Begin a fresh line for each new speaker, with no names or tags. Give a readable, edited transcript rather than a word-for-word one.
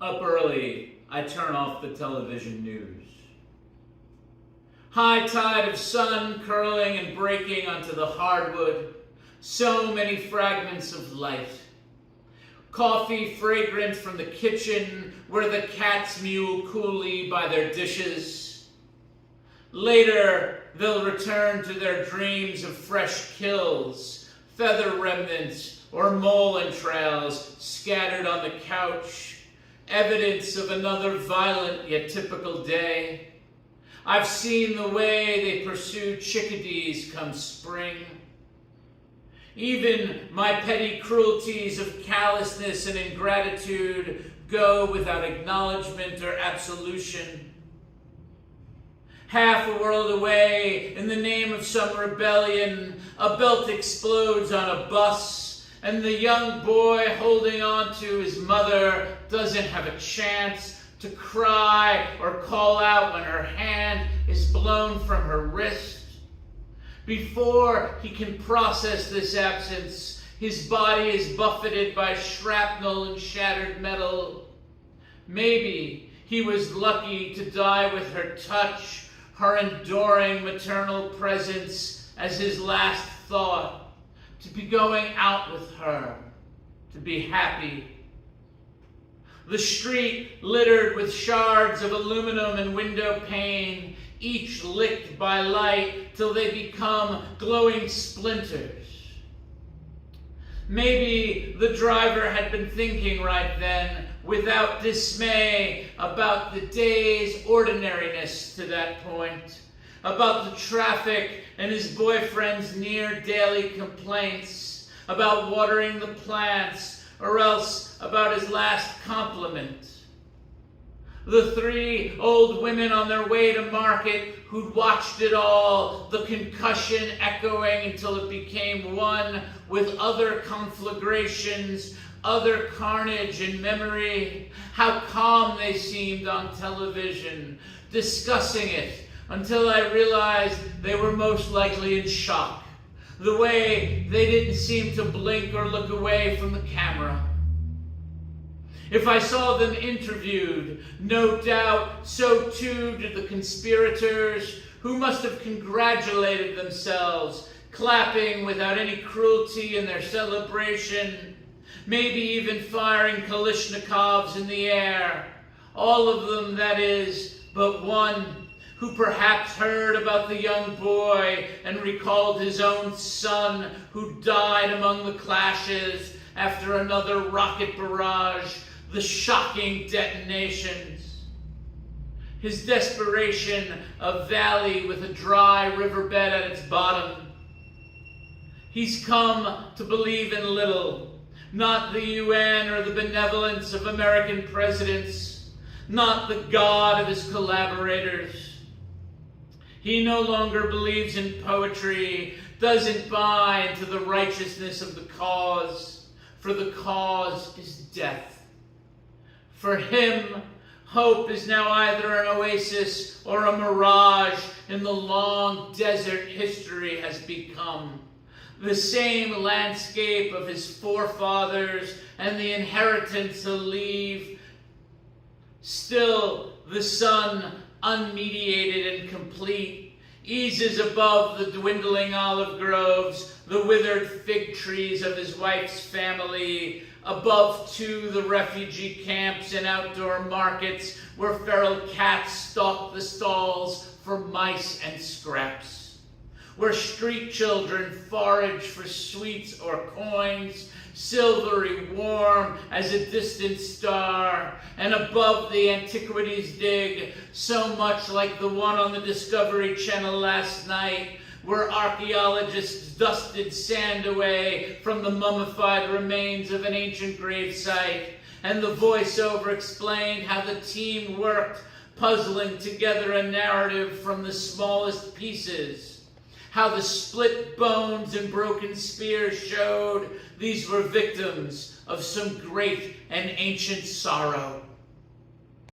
Up early, I turn off the television news. High tide of sun curling and breaking onto the hardwood. So many fragments of light. Coffee fragrant from the kitchen where the cats mew coolly by their dishes. Later, they'll return to their dreams of fresh kills, feather remnants, or mole entrails scattered on the couch. Evidence of another violent yet typical day. I've seen the way they pursue chickadees come spring. Even my petty cruelties of callousness and ingratitude go without acknowledgement or absolution. Half a world away, in the name of some rebellion, a belt explodes on a bus, and the young boy holding on to his mother doesn't have a chance to cry or call out when her hand is blown from her wrist. Before he can process this absence, his body is buffeted by shrapnel and shattered metal. Maybe he was lucky to die with her touch, her enduring maternal presence as his last thought, to be going out with her, to be happy. The street littered with shards of aluminum and window pane, each licked by light till they become glowing splinters. Maybe the driver had been thinking right then, without dismay, about the day's ordinariness to that point, about the traffic and his boyfriend's near daily complaints, about watering the plants, or else about his last compliment. The three old women on their way to market who'd watched it all, the concussion echoing until it became one with other conflagrations, other carnage in memory. How calm they seemed on television, discussing it, until I realized they were most likely in shock. The way they didn't seem to blink or look away from the camera. If I saw them interviewed, no doubt so too did the conspirators, who must have congratulated themselves, clapping without any cruelty in their celebration, maybe even firing Kalashnikovs in the air. All of them, that is, but one, who perhaps heard about the young boy and recalled his own son who died among the clashes after another rocket barrage, the shocking detonations. His desperation, a valley with a dry riverbed at its bottom. He's come to believe in little, not the UN or the benevolence of American presidents, not the God of his collaborators. He no longer believes in poetry, doesn't buy into the righteousness of the cause, for the cause is death. For him, hope is now either an oasis or a mirage in the long desert history has become. The same landscape of his forefathers and the inheritance he'll leave. Still, the sun, unmediated and complete, eases above the dwindling olive groves, the withered fig trees of his wife's family, above too the refugee camps and outdoor markets where feral cats stalk the stalls for mice and scraps, where street children forage for sweets or coins, silvery warm as a distant star, and above the antiquities dig, so much like the one on the Discovery Channel last night, where archaeologists dusted sand away from the mummified remains of an ancient gravesite, and the voiceover explained how the team worked, puzzling together a narrative from the smallest pieces. How the split bones and broken spears showed these were victims of some great and ancient sorrow.